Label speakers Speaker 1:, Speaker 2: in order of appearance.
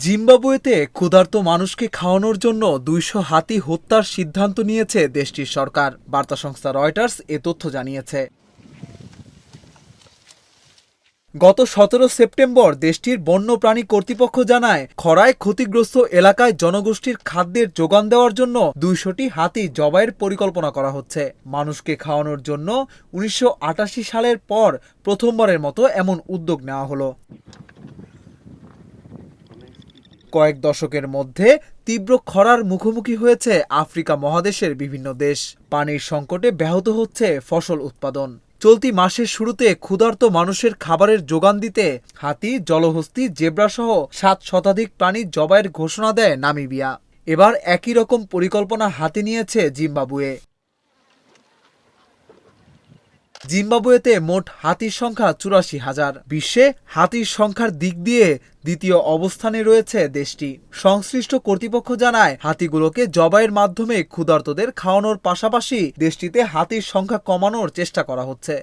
Speaker 1: জিম্বাবুয়েতে ক্ষুধার্ত মানুষকে খাওয়ানোর জন্য ২০০ হাতি হত্যার সিদ্ধান্ত নিয়েছে দেশটির সরকার। বার্তা সংস্থা রয়টার্স এ তথ্য জানিয়েছে। গত ১৭ সেপ্টেম্বর দেশটির বন্যপ্রাণী কর্তৃপক্ষ জানায়, খরায় ক্ষতিগ্রস্ত এলাকায় জনগোষ্ঠীর খাদ্যের যোগান দেওয়ার জন্য ২০০টি হাতি জবাইয়ের পরিকল্পনা করা হচ্ছে। মানুষকে খাওয়ানোর জন্য ১৯৮৮ সালের পর প্রথমবারের মতো এমন উদ্যোগ নেওয়া হলো। কয়েক দশকের মধ্যে তীব্র খরার মুখোমুখি হয়েছে আফ্রিকা মহাদেশের বিভিন্ন দেশ। পানির সংকটে ব্যাহত হচ্ছে ফসল উৎপাদন। চলতি মাসের শুরুতে ক্ষুধার্ত মানুষের খাবারের যোগান দিতে হাতি, জলহস্তী, জেব্রাসহ ৭ শতাধিক প্রাণী জবাইয়ের ঘোষণা দেয় নামিবিয়া। এবার একই রকম পরিকল্পনা হাতে নিয়েছে জিম্বাবুয়ে। জিম্বাবুয়েতে মোট হাতির সংখ্যা ৮৪,০০০। বিশ্বে হাতির সংখ্যার দিক দিয়ে দ্বিতীয় অবস্থানে রয়েছে দেশটি। সংশ্লিষ্ট কর্তৃপক্ষ জানায়, হাতিগুলোকে জবাইয়ের মাধ্যমে ক্ষুধার্তদের খাওয়ানোর পাশাপাশি দেশটিতে হাতির সংখ্যা কমানোর চেষ্টা করা হচ্ছে।